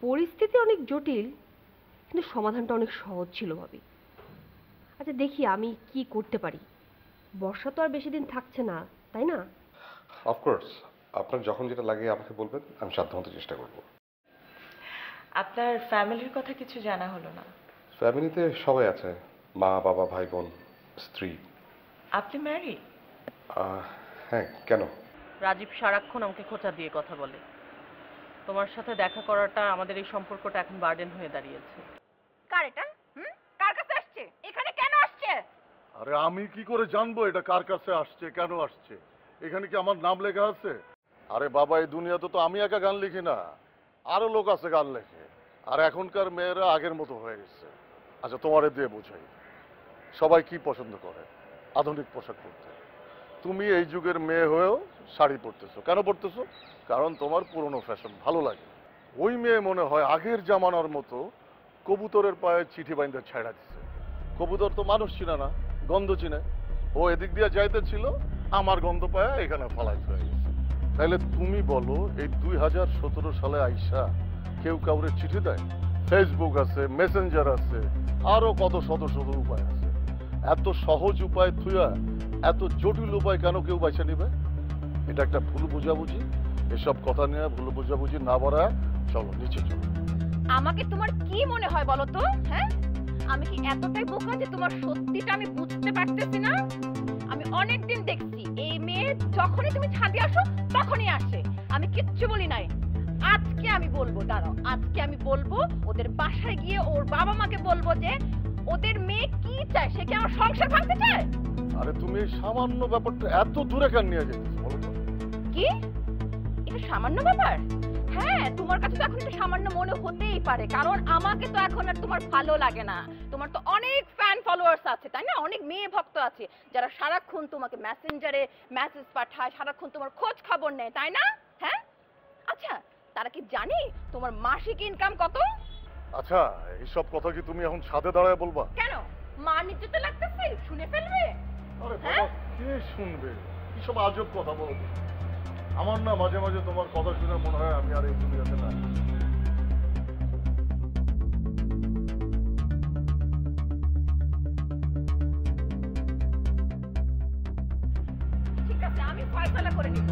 পরিস্থিতি অনেক জটিল, কিন্তু সমাধানটা অনেক সহজ ছিল ভাবি। আচ্ছা দেখি আমি কি করতে পারি। বর্ষা তো আর বেশি দিন থাকছে না, তাই না? অফকোর্স, আপনার যখন যেটা লাগে আমাকে বলবেন, আমি সাধ্যমতো চেষ্টা করব। আপনার ফ্যামিলির কথা কিছু জানা হলো না? ফ্যামিলিতে সবাই আছে, মা বাবা ভাই বোন স্ত্রী। আপনি ম্যারিড? হ্যাঁ, কেন? রাজীব সারাক্ষণ আমাকে খোঁচা দিয়ে কথা বলে। তোমার সাথে দেখা করাটা আমাদের এই সম্পর্কটা এখন বার্ডেন হয়ে দাঁড়িয়েছে। কার এটা? কার কাছে আসছে? এখানে কেন আসছে? আরে আমি কি করে জানবো এটা কার কাছে আসছে, কেন আসছে? এখানে কি আমার নাম লেখা আছে? আরে বাবা, এই দুনিয়াতে তো আমি একা গান লিখি না, আরো লোক আছে গান লেখে। আর এখনকার মেয়েরা আগের মতো হয়ে গেছে। আচ্ছা তোমারে দিয়ে বুঝাই, সবাই কি পছন্দ করে? আধুনিক পোশাক পরতে। তুমি এই যুগের মেয়ে হয়েও শাড়ি পরতেছো। কেন পরতেছো? কারণ তোমার পুরনো ফ্যাশন ভালো লাগে। ওই মেয়ে মনে হয় আগের জামানার মতো কবুতরের পায়ে চিঠি বাইন্ধে ছেড়া দিছে। কবুতর তো মানুষ চিনে না, গন্ধ চিনে। ও এদিক দিয়ে যাইতে ছিল, আমার গন্ধ পায়া এখানে ফালাই হয়ে গেছে। তাইলে তুমি বলো, এই 2017 সালে আইসা কেউ কাউরে চিঠি দেয়? ফেসবুক আছে, মেসেঞ্জার আছে, আরো কত শত শত উপায় আছে। এত সহজ উপায় থুয়া এত জটিল উপায় কেন কেউ বাইছে নিবে? এটা একটা ভুল বোঝাবুঝি। এসব কথা নিয়ে ভুল বোঝাবুঝি না বাড়ায় চলো নিচে চলো। আমাকে তোমার কি মনে হয় বলো তো? হ্যাঁ, আমি কি এতটাই বোকা যে তোমার সত্যিটা আমি বুঝতে পারতেছি না? আমি অনেকদিন দেখছি এই মেয়ে যখনই তুমি ছাদে আসো তখনই আসে। আমি কিচ্ছু বলি নাই। আজকে আমি বলবো, দাঁড়াও, আজকে আমি বলবো ওদের বাসায় গিয়ে ওর বাবা মাকে বলবো যে ওদের মেয়ে কি চায়। সে কি আমার সংসার ভাঙতে চায়? আরে তুমি এই সামান্য ব্যাপারটা এত দূরে কেন নিয়ে যেতেছো বলো তো? কি এটা সামান্য ব্যাপার? হ্যাঁ, তোমার কাছে তো এখন এটা সামান্য মনে হতেই পারে, কারণ আমাকে তো এখন আর তোমার ভালো লাগে না। তোমার তো অনেক ফ্যান ফলোয়ার্স আছে, তাই না? অনেক মেয়ে ভক্ত আছে যারা সারাক্ষণ তোমাকে মেসেঞ্জারে মেসেজ পাঠায়, সারাক্ষণ তোমার খোঁজ খবর নেয়, তাই না? হ্যাঁ, আচ্ছা তারা কি জানে তোমার মাসিক ইনকাম কত? আচ্ছা এইসব কথা কি তুমি এখন ছাদে দাঁড়ায় বলবা? কেন, মা নিতে লাগতেছে, শুনে ফেলবে। আরে বাবা, কে শুনবে? এসব আজব কথা বলো। আমার না মাঝে মাঝে তোমার কথা শুনে মনে হয় আমি আর এই দুনিয়াতে নাই। ঠিক আছে, আমি ফয়সালা করে নিব।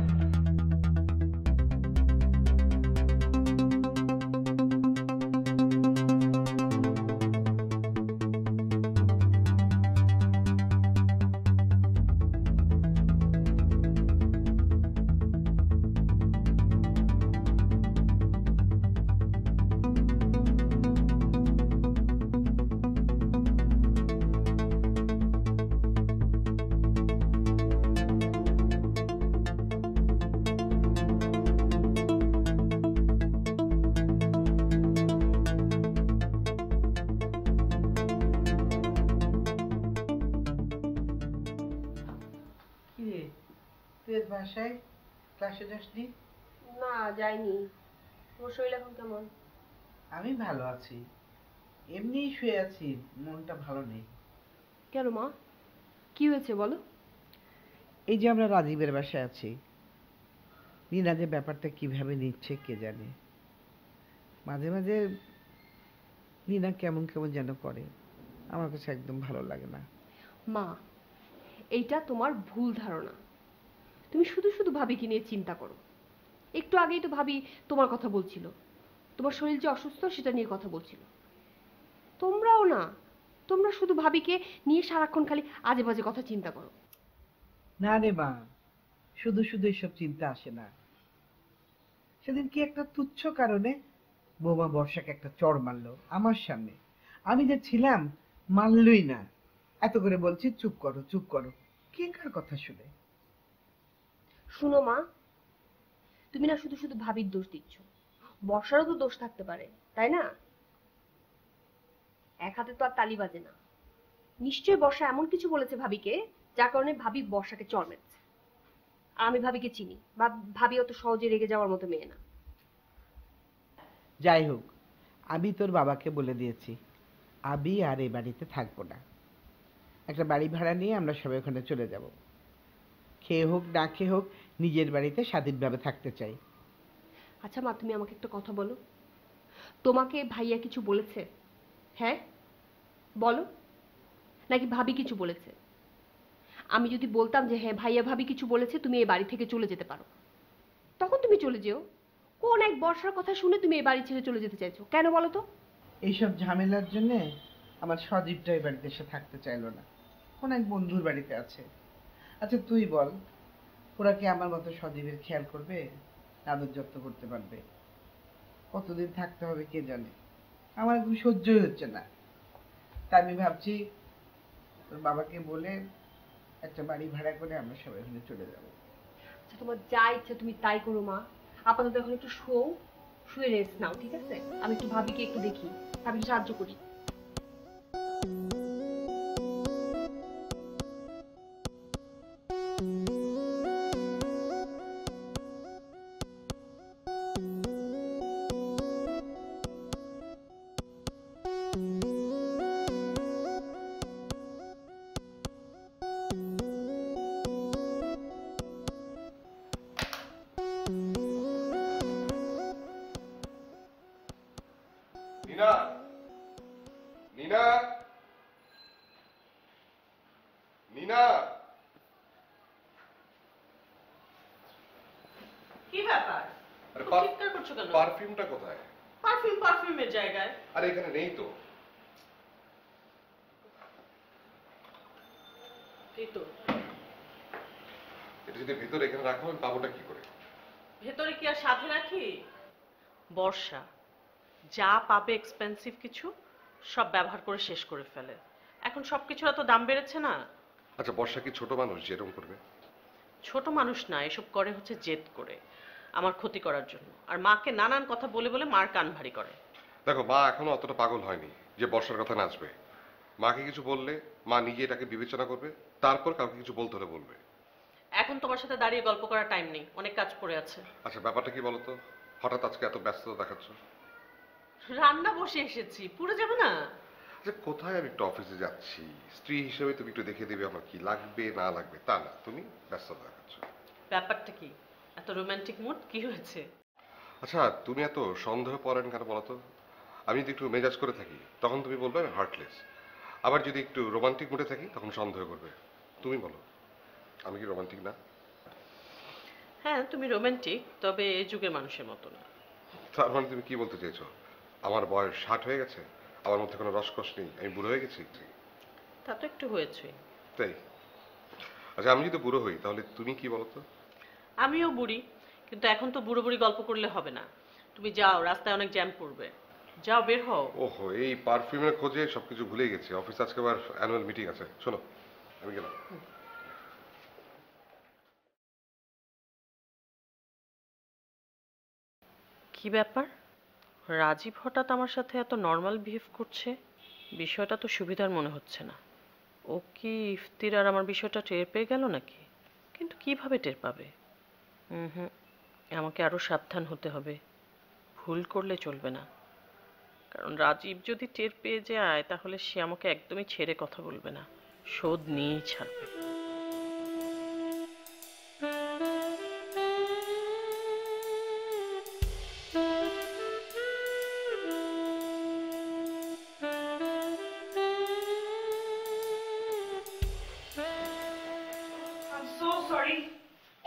বাসায় ক্লাসে যাসনি? না যাইনি। তোর শরীর এখন কেমন? আমি ভালো আছি, এমনিই শুয়ে আছি, মনটা ভালো নেই। কেন মা, কি হয়েছে বলো? এই যে আমরা রাজীবের বাসায় আছি, নীনা যে ব্যাপারটা কিভাবে নিচ্ছে কে জানে। মাঝে মাঝে নীনা কেমন কেমন যেন করে, আমার কাছে একদম ভালো লাগে না। মা, এইটা তোমার ভুল ধারণা। তুমি শুধু শুধু ভাবিকে নিয়ে চিন্তা করো। একটু আগেই তো ভাবি তোমার কথা বলছিল, তোমার শরীর যে অসুস্থ সেটা নিয়ে কথা বলছিল। তোমরাও না, তোমরা শুধু ভাবিকে নিয়ে সারাক্ষণ খালি আজে বাজে কথা চিন্তা করো। না রে মা, শুধু শুধু এসব চিন্তা আসে না। সেদিন কি একটা তুচ্ছ কারণে বৌমা বর্ষাকে একটা চড় মারলো আমার সামনে, আমি যে ছিলাম মানলই না। এত করে বলছি চুপ করো চুপ করো, কে কার কথা শুনে? শুনো মা, তুমি না শুধু শুধু ভাবির দোষ দিচ্ছ, বর্ষারও তো দোষ থাকতে পারে, তাই না? এক হাতে তো আর তালি বাজে না। নিশ্চয়ই বর্ষা এমন কিছু বলেছে ভাবিকে যার কারণে ভাবি বর্ষাকে চড় মেরেছে। আর আমি ভাবিকে চিনি, বা ভাবি অত সহজে রেগে যাওয়ার মতো মেয়ে না। যাই হোক, আমি তোর বাবাকে বলে দিয়েছি আমি আর এই বাড়িতে থাকবো না। একটা বাড়ি ভাড়া নিয়ে আমরা সবাই ওখানে চলে যাব। খেয়ে হোক না খেয়ে হোক নিজের বাড়িতে স্বাধীনভাবে থাকতে চাই। আচ্ছা মা, তুমি আমাকে একটা কথা বলো, তোমাকে ভাইয়া কিছু বলেছে? হ্যাঁ বলো, নাকি ভাবি কিছু বলেছে? আমি যদি বলতাম যে হ্যাঁ ভাইয়া ভাবি কিছু বলেছে, তুমি এই বাড়ি থেকে চলে যেতে পারো, তখন তুমি চলে যেও। কোন এক বর্ষার কথা শুনে তুমি এই বাড়ি ছেড়ে চলে যেতে চাইছো কেন বলো তো? এইসব ঝামেলার জন্য আমার সজীবটা এই বাড়িতে এসে থাকতে চাইলো না, কোন এক বন্ধুর বাড়িতে আছে। আচ্ছা তুই বল, ওরা কি আমার মতো সজীবের খেয়াল করবে, আদর যত্ন করতে পারবে? কতদিন থাকতে হবে কে জানে, আমার একদম সহ্যই হচ্ছে না। তাই আমি ভাবছি তোর বাবাকে বলে একটা বাড়ি ভাড়া করে আমরা সবাই ওখানে চলে যাব। আচ্ছা তোমার যা ইচ্ছা তুমি তাই করো মা, আপাতত এখন একটু শুয়ে রেস্ট নাও, ঠিক আছে? আমি একটু ভাবিকে একটু দেখি, ভাবিকে সাহায্য করি। নীনা, নীনা, নীনা। কি ব্যাপার? আরে খুব চিৎকার করছো কেন? পারফিউমটা কোথায়? পারফিউমের জায়গায়। আরে এখানে নেই তো। এই তো। এটা যদি ভিতরে এখানে রাখা হয় পাবোটা কি করে? ভেতরে কি আর সাথে রাখি? বর্ষা যা পাবে এক্সপেন্সিভ কিছু সব ব্যবহার করে শেষ করে ফেলে। এখন সবকিছু এত দাম বেড়েছে না। আচ্ছা বর্ষা কি ছোট মানুষ যে এরকম করবে? ছোট মানুষ না, এসব করে হচ্ছে জেদ করে আমার ক্ষতি করার জন্য, আর মাকে নানান কথা বলে বলে মার কান ভারী করে। দেখো মা এখনো অতটা পাগল হয়নি যে বর্ষার কথা নাচবে। মাকে কিছু বললে মা নিজে এটাকে বিবেচনা করবে, তারপর কাউকে কিছু বলতে হলে বলবে। এখন তোমার সাথে দাঁড়িয়ে গল্প করার টাইম নেই, অনেক কাজ পড়ে আছে। আচ্ছা ব্যাপারটা কি বলতো, হঠাৎ আজকে এত ব্যস্ততা দেখাচ্ছ? রান্না বসে এসেছি, পুরো যাবে না? আচ্ছা কোথায় আমি একটু অফিসে যাচ্ছি, স্ত্রী হিসেবে তুমি একটু দেখে দেবে আমার কি লাগবে না লাগবে, তা না তুমি ব্যস্ততা দেখাচ্ছ। ব্যাপারটা কি? এত রোমান্টিক মুড কি হয়েছে? আচ্ছা তুমি এত সন্দেহ পড়েন কেন বলো তো? আমি যদি একটু মেজাজ করে থাকি তখন তুমি বলবে আমি হার্টলেস, আবার যদি একটু রোমান্টিক মুডে থাকি তখন সন্দেহ করবে। তুমি বলো আমি কি রোমান্টিক না? হ্যাঁ তুমি রোমান্টিক, তবে এই যুগের মানুষের মতো না। তার মানে তুমি কি বলতে চাইছো, আমার বয়স 60 হয়ে গেছে, আমার মধ্যে কোনো রসকস নেই, আমি বুড়ো হয়ে গেছি? তা তো একটু হয়েছে। তাই? আচ্ছা আমি যদি বুড়ো হই তাহলে তুমি কি বলো তো? আমিও বুড়ি, কিন্তু এখন তো বুড়ো বুড়ি গল্প করলে হবে না। তুমি যাও, রাস্তায় অনেক জ্যাম পড়বে। যাও, বের হও। ওহো, এই পারফিউমের খোঁজে সবকিছু ভুলে গেছি। অফিস আজকে আবার অ্যানুয়াল মিটিং আছে, শোনো আমি গেলাম। কি ব্যাপার, রাজীব হঠাৎ আমার সাথে এত নর্মাল বিহেভ করছে? বিষয়টা তো সুবিধার মনে হচ্ছে না। ও কি ইফতির আর আমার বিষয়টা টের পেয়ে গেল নাকি? কিন্তু কিভাবে টের পাবে? হুম, আমাকে আরো সাবধান হতে হবে। ভুল করলে চলবে না, কারণ রাজীব যদি টের পেয়ে যায় তাহলে সে আমাকে একদমই ছেড়ে কথা বলবে না, শোধ নিয়েই ছাড়বে।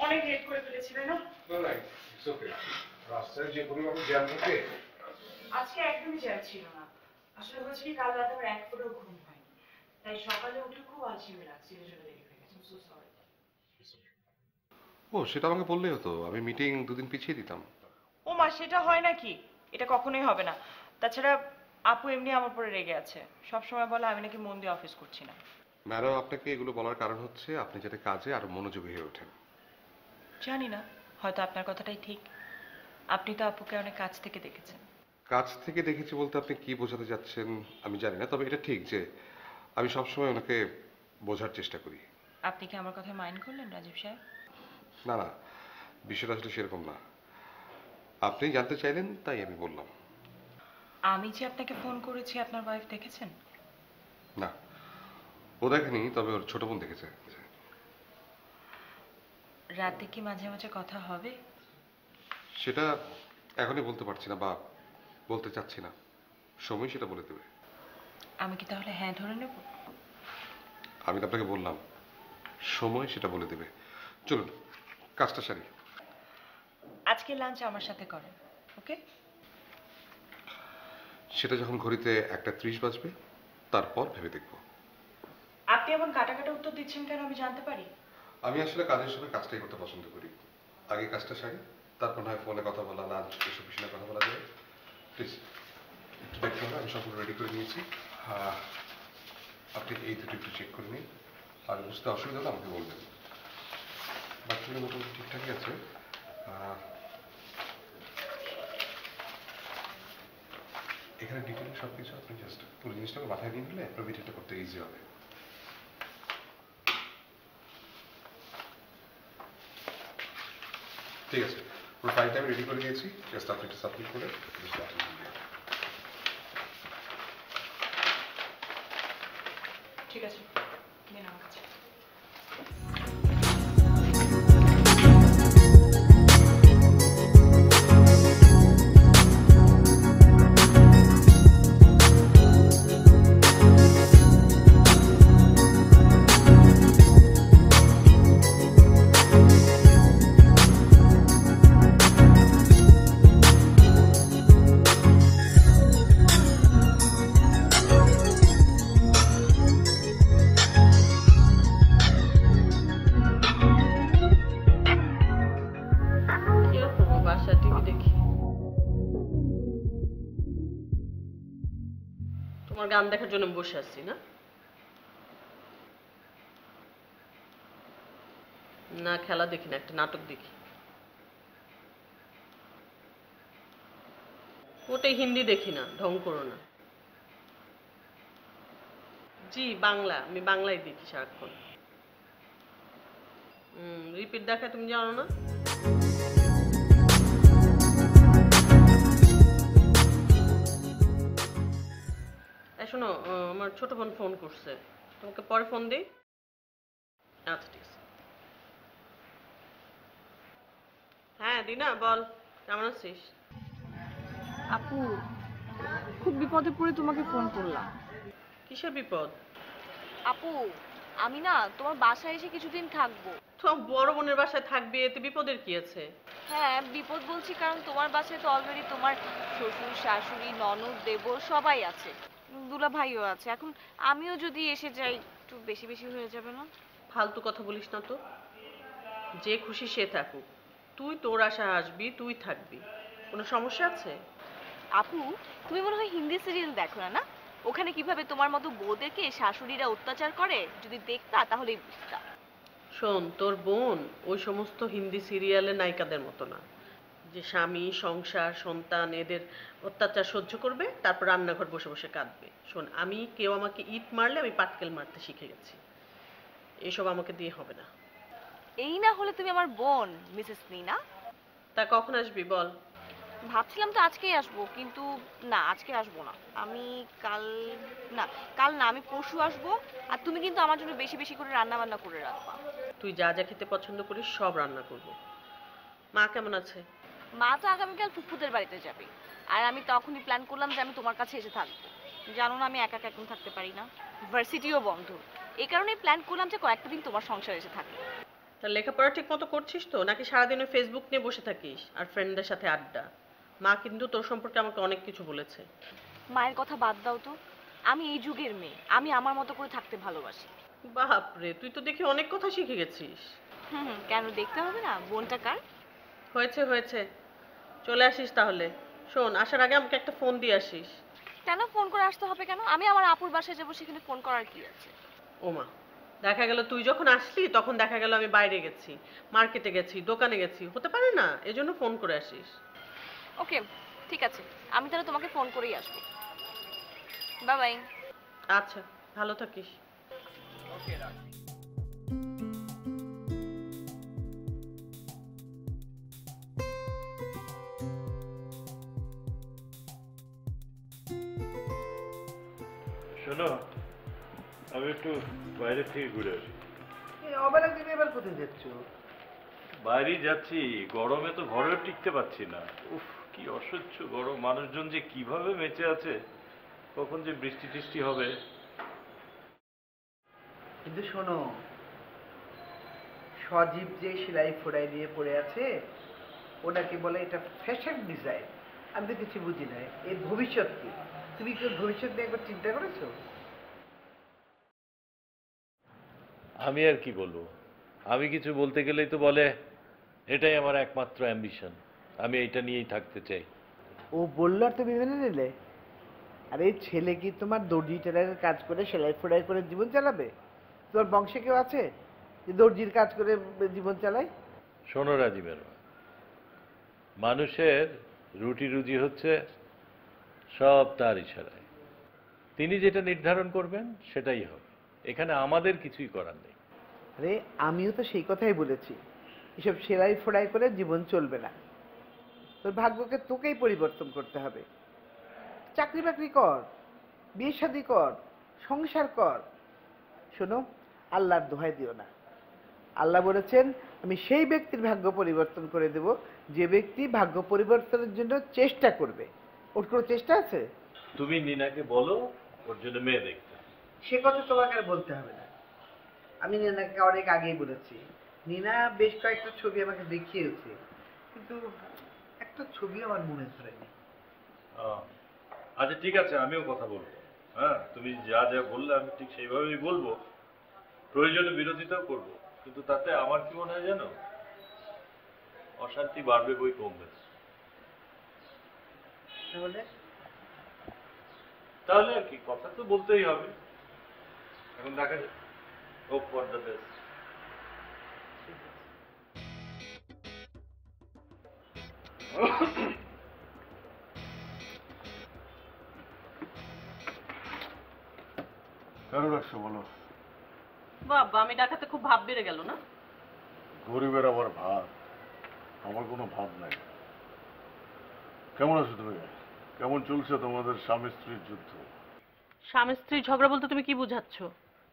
অনেক লেট করে ফেলেছি না? রাস্তায় যে পরিমাণে জ্যাম থাকে। আজকে একদমই জ্যাম ছিল না। আসলে হচ্ছে কি, কাল রাতে আমার এক ফোঁটাও ঘুম হয়নি, তাই সকালে উঠে খুব আলসেমি লাগছিল, জন্য দেরি হয়ে গেছে। So sorry. ও, সেটা আমাকে বললেই হতো, আমি মিটিং 2 দিন পিছিয়ে দিতাম। ও মা, সেটা হয় নাকি? এটা কখনোই হবে না। তাছাড়া আপু এমনি আমার উপরে রেগে আছে, সব সময় বলে আমি নাকি মন দিয়ে অফিস করছি না। ম্যাডাম, আপনাকে এগুলো বলার কারণ হচ্ছে আপনি যাতে কাজে আরো মনোযোগী হয়ে ওঠেন। জানি না, হয়তো আপনার কথাটাই ঠিক। আপনি তো আপুকে অনেক কাছ থেকে দেখেছেন। কাজ থেকে দেখেছি বলতে আপনি কি বোঝাতে যাচ্ছেন আমি জানি না, তবে এটা ঠিক যে আমি সবসময় ওনাকে বোঝার চেষ্টা করি। আপনি কি আমার কথা মাইন্ড করলেন রাজীব সাহেব? না না, বিষয়টা আসলে সেরকম না, আপনি জানতে চাইলেন তাই আমি বললাম। আমি যে আপনাকে ফোন করেছি আপনার ওয়াইফ দেখেছেন? না, ও দেখেনি, তবে ওর ছোট বোন দেখেছে। রাতে কি মাঝে মাঝে কথা হবে? সেটা এখনই বলতে পারছি না বা বলতে চাচ্ছি না, সময় সেটা বলে দেবে। আমি কি তাহলে হ্যাঁ ধরে নেব? আমি তো আপনাকে বললাম সময় সেটা বলে দেবে। চলুন কাজটা সারি। আজকে লাঞ্চ আমার সাথে করেন, ওকে? সেটা যখন ঘড়িতে 1:30 বাজবে তারপর ভেবে দেখব। আপনি এমন কাটা কাটা উত্তর দিচ্ছেন কেন, আমি জানতে পারি? আমি আসলে কাজের সময় কাজটাই করতে পছন্দ করি। আগে কাজটা সারি, তারপর হয় ফোনে কথা বলা, লাঞ্চ এসব বিষয়ে কথা বলা যায়। প্লিজ একটু দেখতে হবে, আমি সবগুলো রেডি করে নিয়েছি। আপনি এই দুটো একটু চেক করে নিন, আর বুঝতে অসুবিধা হলে আমাকে বলবেন। বাচ্চাদের মোটামুটি ঠিকঠাকই আছে। এখানে ডিটেল সব কিছু আপনি জাস্ট পুরো জিনিসটাকে মাথায় নিয়ে নিলে আপনার ভিডিওটা করতে ইজি হবে। ঠিক আছে, পুরো ফাইলটা আমি রেডি করে দিয়েছি, জাস্ট আপনি একটু সাবমিট করে ঠিক আছে, নিন আমার কাছে। বাসায় টিভি দেখি। তোমার গান দেখার জন্য বসে আছি না? না, খেলা দেখি না, একটা নাটক দেখি। ওটাই হিন্দি দেখি না, ঢং করো না। জি বাংলা, আমি বাংলাই দেখি সারাক্ষণ। রিপিট দেখায় তুমি জানো না? শোনো, আমার ছোট বোন ফোন করছে, তোমাকে পরে ফোন দিই। আচ্ছা ঠিক আছে। হ্যাঁ দিনা বল, কেমন আছিস? আপু, খুব বিপদে পড়ে তোমাকে ফোন করলাম। কিসের বিপদ? আপু, আমি না তোমার বাসায় এসে কিছুদিন থাকবো। তোমার বড় বোনের বাসায় থাকবে, এতে বিপদের কি আছে? হ্যাঁ, বিপদ বলছি কারণ তোমার বাসায় তো অলরেডি তোমার শ্বশুর শাশুড়ি ননদ দেবর সবাই আছে, দুলা ভাইও আছে। এখন আমিও যদি এসে যাই একটু বেশি বেশি হয়ে যাবে না? ফালতু কথা বলিস না তো, যে খুশি সে থাকুক, তুই তোর আশা আসবি, তুই থাকবি, কোনো সমস্যা আছে? আপু, তুমি মনে হয় হিন্দি সিরিয়াল দেখো না? না, ওখানে কিভাবে তোমার মতো বউদেরকে শাশুড়িরা অত্যাচার করে যদি দেখতা তাহলেই বুঝতা। শোন, তোর বোন ওই সমস্ত হিন্দি সিরিয়ালের নায়িকাদের মতো না, যে স্বামী সংসার সন্তান এদের অত্যাচার সহ্য করবে তারপর রান্নাঘর বসে বসে কাঁদবে। শোন, আমি কেউ আমাকে ইট মারলে আমি পাটকেল মারতে শিখে গেছি, এসব আমাকে দিয়ে হবে না। এই না হলে তুমি আমার বোন মিসেস নীনা। তা কখন আসবি বল? ভাবছিলাম তো আজকেই আসবো, কিন্তু না, আজকে আসবো না। আমি কাল, না কাল না, আমি পরশু আসবো। আর তুমি কিন্তু আমার জন্য বেশি বেশি করে রান্না বান্না করে রাখবা। তুই যা যা খেতে পছন্দ করিস সব রান্না করব। মা কেমন আছে? মা তো আগামীকাল ফুফুদের বাড়িতে যাবে, আর আমি তখনই প্ল্যান করলাম যে আমি তোমার কাছে এসে থাকবো। জানো না আমি একা একা এখন থাকতে পারি না, ভার্সিটিও বন্ধ। এই কারণেই প্ল্যান করলাম যে কয়েকটা দিন তোমার সংসারে এসে থাকি। তা লেখাপড়া ঠিক মতো করছিস তো, নাকি সারাদিন ওই ফেসবুক নিয়ে বসে থাকিস আর ফ্রেন্ডদের সাথে আড্ডা? মা কিন্তু তোর সম্পর্কে আমাকে অনেক কিছু বলেছে। মায়ের কথা বাদ দাও তো, আমি এই যুগের মেয়ে, আমি আমার মতো করে থাকতে ভালোবাসি। বাপ রে, তুই তো দেখি অনেক কথা শিখে গেছিস। হুম, কেন দেখতে হবে না বোনটা কার? হয়েছে হয়েছে, চলে আসিস তাহলে। শোন, আসার আগে আমাকে একটা ফোন দিয়ে আসিস। কেন ফোন করে আসতে হবে কেন? আমি আমার আপুর বাসায় যাবো, সেখানে ফোন করার কি আছে? ওমা, দেখা গেল তুই যখন আসলি তখন দেখা গেল আমি বাইরে গেছি, মার্কেটে গেছি, দোকানে গেছি, হতে পারে না, এজন্য ফোন করে আসিস। ওকে, ঠিক আছে, আমি তাহলে তোমাকে ফোন করেই আসবো। Bye bye. আচ্ছা, ভালো থাকিস। শোনো, আমি একটু বাইরে থেকে ঘুরে আসি। অবেলা দিনে এবার কোথায় যাচ্ছ? বাইরেই যাচ্ছি, গরমে তো ঘরেও টিকতে পারছি না। উফ, কি অসহ্য গরম, মানুষজন যে কিভাবে বেঁচে আছে, কখন যে বৃষ্টি টিষ্টি হবে। কিন্তু শোনো, সজীব যে সেলাই ফোড়াই নিয়ে পড়ে আছে, ওনাকে বলে এটা ফ্যাশন ডিজাইন। আমি তো কিছু বুঝি না, এর ভবিষ্যৎ কি? তুমি কি ওর ভবিষ্যৎ নিয়ে একবার চিন্তা করেছো? আমি আর কি বলবো, আমি কিছু বলতে গেলেই তো বলে এটাই আমার একমাত্র অ্যাম্বিশন, আমি এইটা নিয়েই থাকতে চাই। ও বললো আর তুমি মেনে নিলে? আর এই ছেলে কি তোমার দর্জি টেলারের কাজ করে সেলাই ফোড়াই করে জীবন চালাবে? তোমার বংশে কেউ আছে যে দর্জির কাজ করে জীবন চালায়? শোনো রাজীবের মা, মানুষের রুটি রুজি হচ্ছে সব তার ইশারায়। তিনি যেটা নির্ধারণ করবেন সেটাই হবে, এখানে আমাদের কিছুই করার নেই। আরে আমিও তো সেই কথাই বলেছি, এসব সেলাই ফোড়াই করে জীবন চলবে না। তোর ভাগ্যকে তোকেই পরিবর্তন করতে হবে। চাকরি বাকরি কর, বিয়ে শাদী কর, সংসার কর। শোনো, আল্লাহর দোহাই দিও না। আল্লাহ বলেছেন, আমি সেই ব্যক্তির ভাগ্য পরিবর্তন করে দেব যে ব্যক্তি ভাগ্য পরিবর্তনের জন্য চেষ্টা করবে। ওর কোনো চেষ্টা আছে? তুমি নিনাকে বলো ওর জন্য মেয়ে দেখতে। সে কথা তোমাকে আর বলতে হবে না, আমি নিনাকে অনেক আগেই বলেছি। নিনা বেশ কয়েকটা ছবি আমাকে দেখিয়েছে, কিন্তু একটা ছবি আমার মনে ধরেনি। আচ্ছা ঠিক আছে, আমিও কথা বলবো। হ্যাঁ, তুমি যা যা বললে আমি ঠিক সেইভাবেই বলবো, প্রয়োজনে বিরোধিতাও করবো, কিন্তু তাতে আমার কি মনে হয় জানো, অশান্তি বাড়বে বই কমবে। তাহলে তাহলে আর কি, কথা তো বলতেই হবে। এখন দেখা যাক, হোপ ফর দ্য বেস্ট। কেন রাখছো বলো? বাবা, আমি ডাকাতে খুব ভাব বেড়ে গেল না? গরিবের আবার ভাব, আমার কোনো ভাব নাই। কেমন আছো তুমি? কেমন চলছে তোমাদের স্বামী স্ত্রীর যুদ্ধ? স্বামী স্ত্রী ঝগড়া বলতে তুমি কি বুঝাচ্ছ?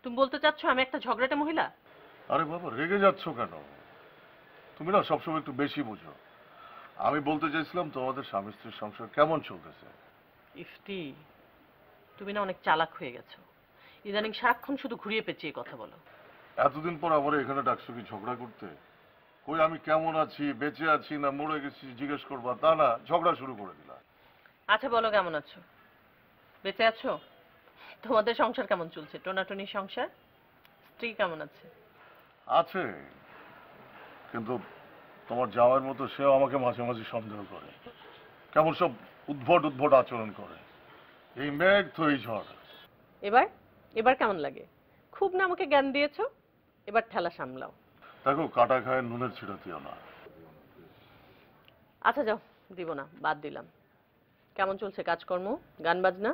তুমি বলতে চাচ্ছ আমি একটা ঝগড়াটে মহিলা? আরে বাবা, রেগে যাচ্ছ কেন? তুমি না সবসময় একটু বেশি বুঝো। আমি বলতে চাইছিলাম তোমাদের স্বামী স্ত্রীর সংসার কেমন চলতেছে। ইফতি, তুমি না অনেক চালাক হয়ে গেছো। ইদানিং সারাক্ষণ শুধু ঘুরিয়ে পেঁচিয়ে কথা বলো। এতদিন পর আবার এখানে ডাকছো কি ঝগড়া করতে? কই আমি কেমন আছি, বেঁচে আছি না মরে গেছি জিজ্ঞেস করবা, তা না ঝগড়া শুরু করে দিলা। আচ্ছা বলো, কেমন আছো? বেঁচে আছো? তোমাদের সংসার কেমন চলছে? টোনাটনি সংসার? স্ত্রী কেমন আছে? আছে, কিন্তু তোমার জামাইয়ের মতো সেও আমাকে মাঝে মাঝে সন্দেহ করে, কেমন সব উদ্ভট উদ্ভট আচরণ করে। এই মেঘ তো এই ঝড়। এবার এবার কেমন লাগে? খুব না আমাকে জ্ঞান দিয়েছো, এবার ঠেলা সামলাও। দেখো, কাটা খায় নুনের ছিটা দিও না। আচ্ছা যাও, দিব না, বাদ দিলাম। কেমন চলছে কাজকর্ম, গান বাজনা?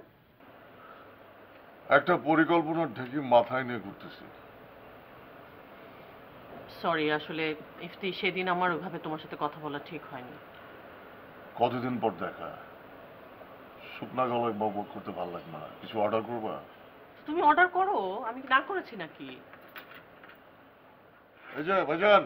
একটা পরিকল্পনার ঢেকি মাথায় নিয়ে ঘুরতেছি। সরি, আসলে ইফতি, সেদিন আমার ওইভাবে তোমার সাথে কথা বলা ঠিক হয়নি। কতদিন পর দেখা, শুকনা গলায় বক বক করতে ভালো লাগবে না। কিছু অর্ডার করবা? তুমি অর্ডার করো, আমি না করেছি নাকি? এই যে ভাইজান,